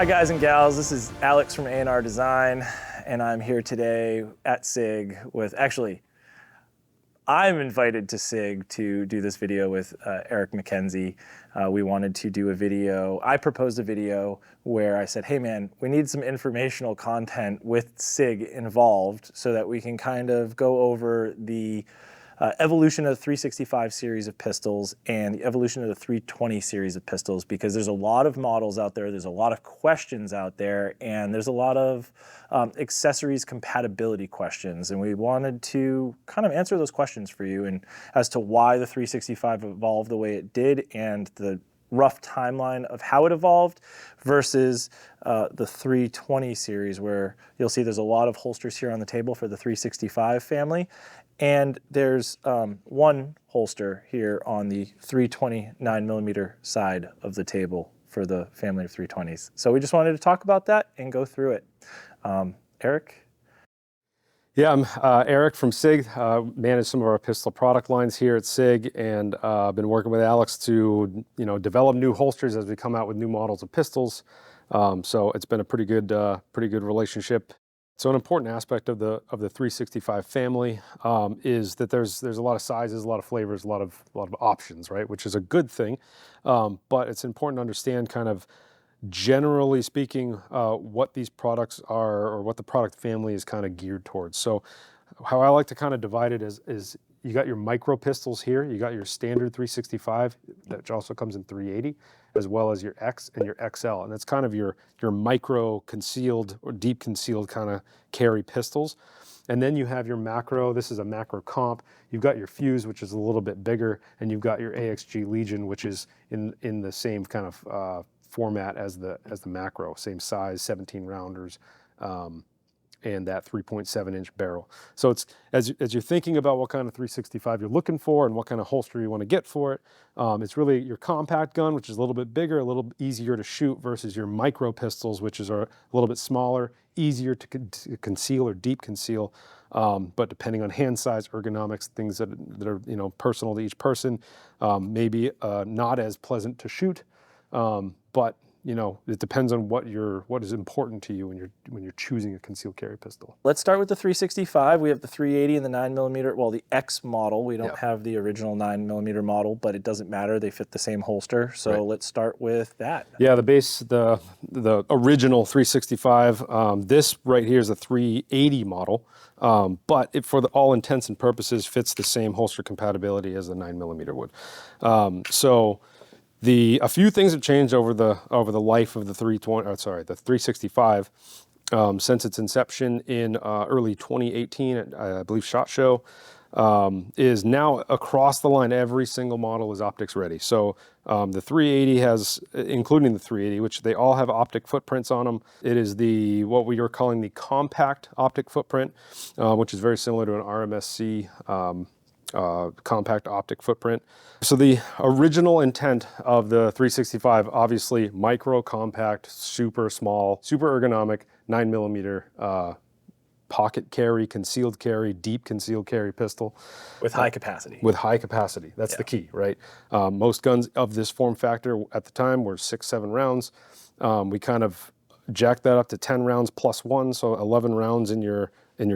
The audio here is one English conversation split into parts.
Hi guys and gals, this is Alex from A&R Design, and I'm here today at SIG with, actually, I'm invited to SIG to do this video with Eric McKenzie. We wanted to do a video, I proposed a video where I said, hey man, we need some informational content with SIG involved so that we can kind of go over the evolution of the 365 series of pistols and the evolution of the 320 series of pistols, because there's a lot of models out there, there's a lot of questions out there, and there's a lot of accessories compatibility questions, and we wanted to kind of answer those questions for you and as to why the 365 evolved the way it did and the rough timeline of how it evolved versus the 320 series, where you'll see there's a lot of holsters here on the table for the 365 family. And there's one holster here on the 320 9mm side of the table for the family of 320s. So we just wanted to talk about that and go through it. Eric? Yeah, I'm Eric from SIG, manage some of our pistol product lines here at SIG, and been working with Alex to develop new holsters as we come out with new models of pistols. So it's been a pretty good relationship. So an important aspect of the 365 family is that there's a lot of sizes, a lot of flavors, a lot of options, right? Which is a good thing, but it's important to understand kind of generally speaking what these products are, or what the product family is kind of geared towards. So how I like to kind of divide it is you got your micro pistols here, you got your standard 365, which also comes in 380, as well as your X and your XL. And that's kind of your micro concealed or deep concealed kind of carry pistols. And then you have your macro. This is a macro comp. You've got your Fuse, which is a little bit bigger, and you've got your AXG Legion, which is in the same kind of format as the macro, same size, 17 rounders, and that 3.7-inch barrel. So it's as you're thinking about what kind of 365 you're looking for and what kind of holster you want to get for it, it's really your compact gun, which is a little bit bigger, a little easier to shoot, versus your micro pistols, which are a little bit smaller, easier to conceal or deep conceal. But depending on hand size, ergonomics, things that are personal to each person, maybe not as pleasant to shoot. But it depends on what is important to you when you're choosing a concealed carry pistol. Let's start with the 365. We have the 380 and the 9mm, well, the X model. We don't have the original 9mm model, but it doesn't matter. They fit the same holster. So right. Let's start with that. Yeah, the original 365. This right here is a 380 model, but it, for all intents and purposes, fits the same holster compatibility as the 9mm would. A few things have changed over the life of the 365 since its inception in early 2018 at I believe SHOT Show. Is now across the line, every single model is optics ready. So the 380 has, including the 380, which they all have optic footprints on them. It is what we are calling the compact optic footprint, which is very similar to an RMSC compact optic footprint. So the original intent of the 365, obviously micro, compact, super small, super ergonomic, 9mm pocket carry, concealed carry, deep concealed carry pistol. With high capacity. With high capacity, that's the key, right? Most guns of this form factor at the time were 6-7 rounds. We kind of jacked that up to 10 rounds plus one, so 11 rounds in your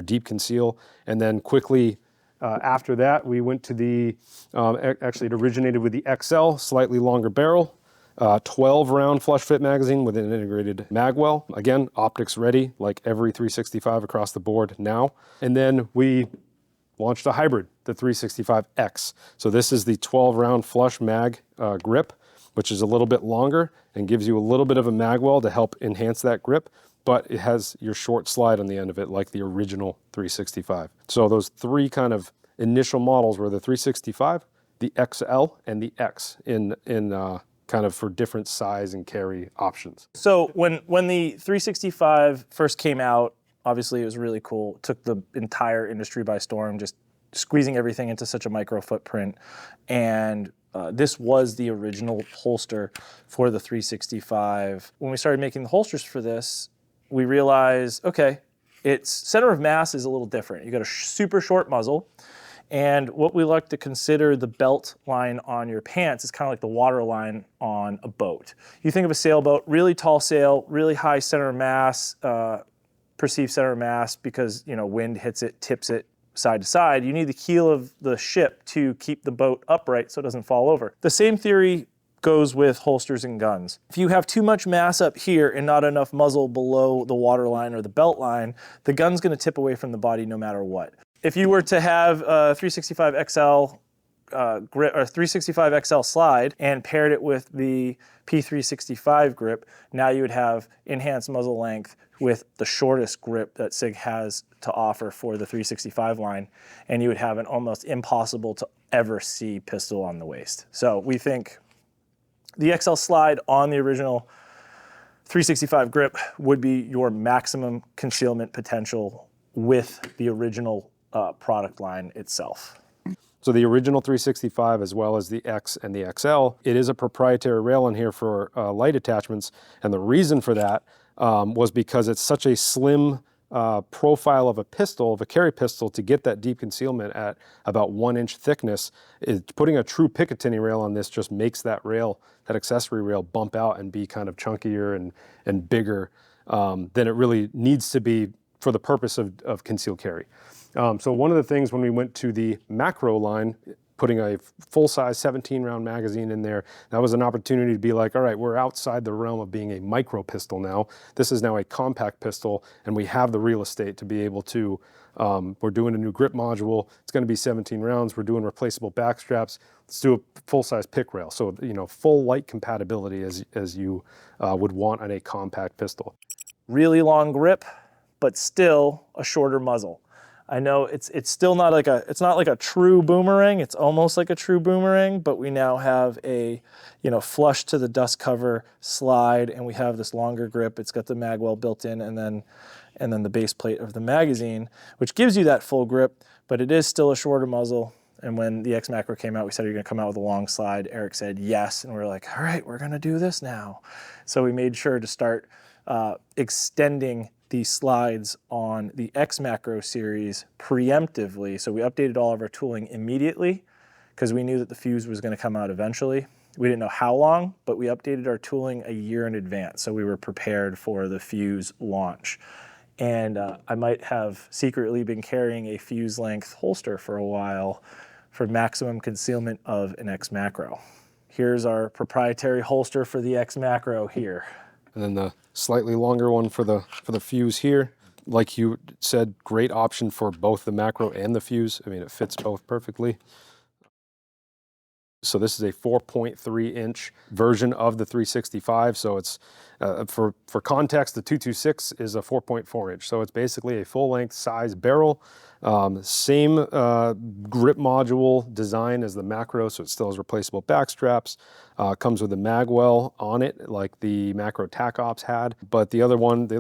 deep conceal, and then quickly after that, we went to actually it originated with the XL, slightly longer barrel, 12-round flush fit magazine with an integrated magwell. Again, optics ready, like every 365 across the board now. And then we launched a hybrid, the 365X. So this is the 12-round flush mag grip, which is a little bit longer and gives you a little bit of a magwell to help enhance that grip, but it has your short slide on the end of it like the original 365. So those three kind of initial models were the 365, the XL, and the X in kind of for different size and carry options. So when the 365 first came out, obviously it was really cool. It took the entire industry by storm, just squeezing everything into such a micro footprint. And this was the original holster for the 365. When we started making the holsters for this, we realized, okay, its center of mass is a little different. You got a super short muzzle, And what we like to consider the belt line on your pants is kind of like the water line on a boat. You think of a sailboat, really tall sail, really high center of mass, perceived center of mass because, you know, wind hits it, tips it side to side. You need the keel of the ship to keep the boat upright so it doesn't fall over. The same theory goes with holsters and guns. If you have too much mass up here and not enough muzzle below the water line or the belt line, the gun's gonna tip away from the body no matter what. If you were to have a 365 XL grip or 365 XL slide and paired it with the P365 grip, now you would have enhanced muzzle length with the shortest grip that SIG has to offer for the 365 line, and you would have an almost impossible to ever see pistol on the waist. So we think the XL slide on the original 365 grip would be your maximum concealment potential with the original product line itself. So the original 365 as well as the X and the XL, it is a proprietary rail in here for light attachments. And the reason for that was because it's such a slim profile of a pistol, of a carry pistol, to get that deep concealment at about 1 inch thickness. Putting a true Picatinny rail on this just makes that rail, that accessory rail, bump out and be kind of chunkier and bigger than it really needs to be for the purpose of concealed carry. So one of the things when we went to the MACRO line, putting a full-size 17-round magazine in there, that was an opportunity to be like, all right, we're outside the realm of being a micro pistol now. This is now a compact pistol, and we have the real estate to be able to, we're doing a new grip module. It's gonna be 17 rounds. We're doing replaceable back straps. Let's do a full-size pick rail. So, you know, full light compatibility as you would want on a compact pistol. Really long grip, but still a shorter muzzle. I know it's still not like it's not like a true boomerang. It's almost like a true boomerang, but we now have a, you know, flush to the dust cover slide, and we have this longer grip. It's got the mag well built in, and then the base plate of the magazine, which gives you that full grip, but it is still a shorter muzzle. And when the XMACRO came out, we said, "Are you gonna come out with a long slide?" Eric said yes, and we were like, all right, we're gonna do this now. So we made sure to start extending the slides on the XMACRO series preemptively. So we updated all of our tooling immediately because we knew that the fuse was going to come out eventually. We didn't know how long, but we updated our tooling a year in advance. So we were prepared for the fuse launch. And I might have secretly been carrying a fuse length holster for a while for maximum concealment of an XMACRO. Here's our proprietary holster for the XMACRO here. And then the slightly longer one for the fuse here. Like you said, great option for both the macro and the fuse. I mean, it fits both perfectly. So this is a 4.3 inch version of the 365. So it's, for context, the 226 is a 4.4 inch. So it's basically a full length size barrel. Same grip module design as the macro, so it still has replaceable back straps. Comes with a mag well on it, like the macro tac ops had. But the other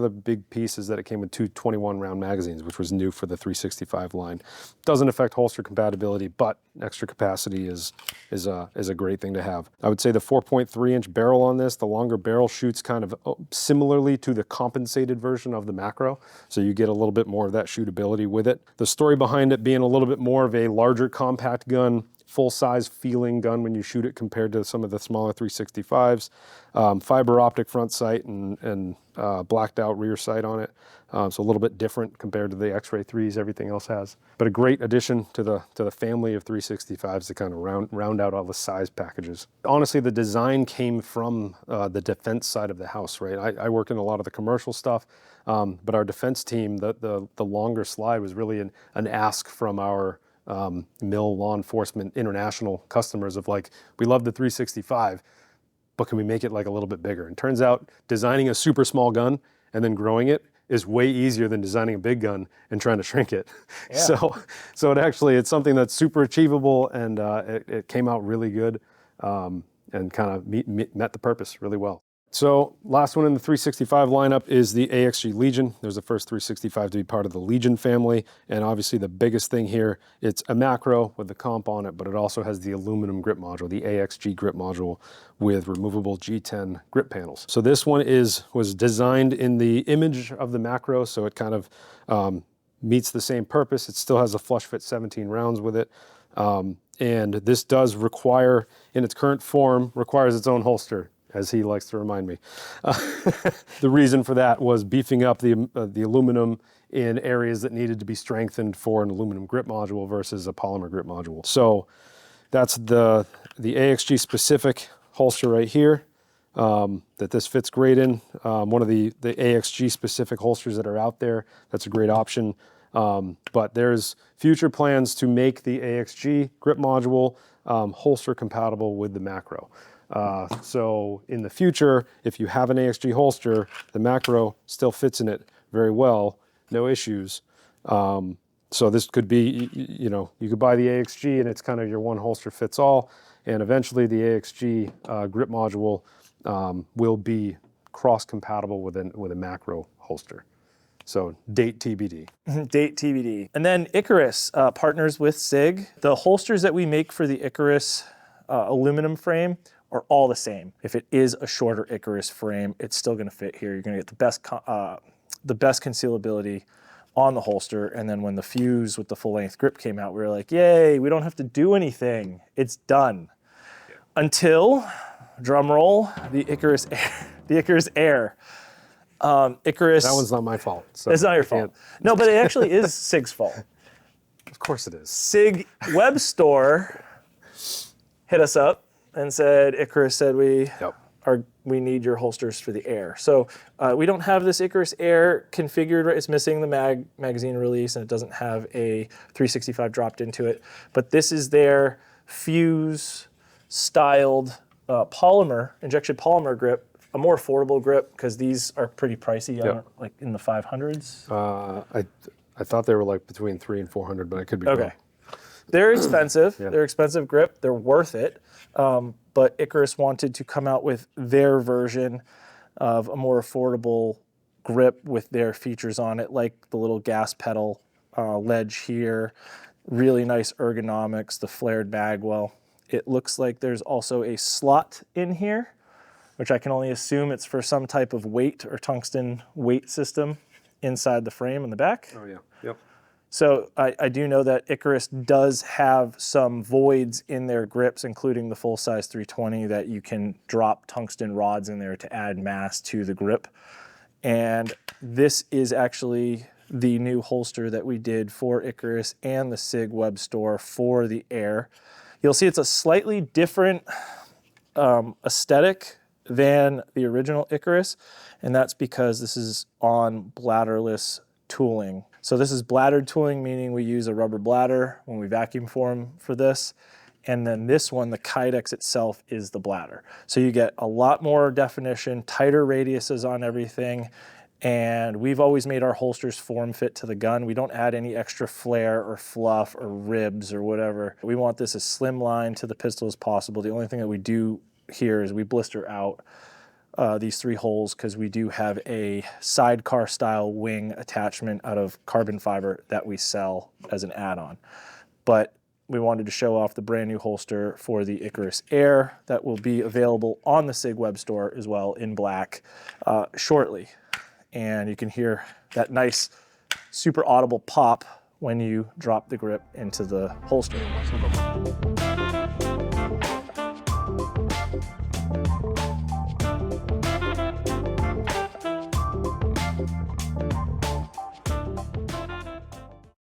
big piece is that it came with two 21 round magazines, which was new for the 365 line. Doesn't affect holster compatibility, but extra capacity is a great thing to have. I would say the 4.3 inch barrel on this, the longer barrel shoots kind of similarly to the compensated version of the macro. So you get a little bit more of that shootability with it. The story behind it being a little bit more of a larger compact gun, full-size feeling gun when you shoot it compared to some of the smaller 365s. Fiber optic front sight and blacked out rear sight on it. So a little bit different compared to the X-Ray 3s everything else has. But a great addition to the family of 365s to kind of round out all the size packages. Honestly, the design came from the defense side of the house, right? I work in a lot of the commercial stuff, but our defense team, the longer slide was really an ask from our mill law enforcement international customers of like, we love the 365, but can we make it like a little bit bigger? And turns out designing a super small gun and then growing it is way easier than designing a big gun and trying to shrink it. Yeah. So it's something that's super achievable, and it came out really good and kind of met the purpose really well. So last one in the 365 lineup is the AXG Legion. There's the first 365 to be part of the Legion family. And obviously the biggest thing here, it's a macro with the comp on it, but it also has the aluminum grip module, the AXG grip module with removable G10 grip panels. So this one was designed in the image of the macro. So it kind of meets the same purpose. It still has a flush fit 17 rounds with it. And this does require, in its current form, requires its own holster, as he likes to remind me. The reason for that was beefing up the aluminum in areas that needed to be strengthened for an aluminum grip module versus a polymer grip module. So that's the AXG specific holster right here that this fits great in. One of the AXG specific holsters that are out there, that's a great option. But there's future plans to make the AXG grip module holster compatible with the Macro. So in the future, if you have an AXG holster, the Macro still fits in it very well, no issues. So this could be, you know, you could buy the AXG and it's kind of your one holster fits all. And eventually the AXG grip module will be cross-compatible with a Macro holster. So date TBD. Date TBD. And then ICARUS partners with SIG. The holsters that we make for the ICARUS aluminum frame are all the same. If it is a shorter ICARUS frame, it's still going to fit here. You're going to get the best concealability on the holster. And then when the Fuse with the full length grip came out, we were like, yay, we don't have to do anything. It's done. Yeah. Until, drum roll, the ICARUS Air. The ICARUS Air. ICARUS. That one's not my fault. So it's not your fault. No, but it actually is SIG's fault. Of course it is. SIG web store hit us up and said, ICARUS said we need your holsters for the Air. So we don't have this ICARUS Air configured, right? It's missing the magazine release and it doesn't have a 365 dropped into it. But this is their Fuse styled polymer, injection polymer grip, a more affordable grip because these are pretty pricey, like in the 500s. I thought they were like between 300 and 400, but I could be wrong. They're expensive. Yeah. They're expensive grip. They're worth it. But ICARUS wanted to come out with their version of a more affordable grip with their features on it, like the little gas pedal ledge here, really nice ergonomics, the flared bagwell. It looks like there's also a slot in here, which I can only assume it's for some type of weight or tungsten weight system inside the frame in the back. Oh yeah, yep. So I do know that ICARUS does have some voids in their grips, including the full-size 320, that you can drop tungsten rods in there to add mass to the grip. And this is actually the new holster that we did for ICARUS and the SIG web store for the Air. You'll see it's a slightly different aesthetic than the original ICARUS, and that's because this is on bladderless tooling. So this is bladdered tooling, meaning we use a rubber bladder when we vacuum form for this. And then this one, the Kydex itself, is the bladder. So you get a lot more definition, tighter radiuses on everything. And we've always made our holsters form fit to the gun. We don't add any extra flare or fluff or ribs or whatever. We want this as slimline to the pistol as possible. The only thing that we do here is we blister out these 3 holes because we do have a sidecar style wing attachment out of carbon fiber that we sell as an add-on. But we wanted to show off the brand new holster for the ICARUS Air that will be available on the SIG web store as well in black shortly. And you can hear that nice super audible pop when you drop the grip into the holster.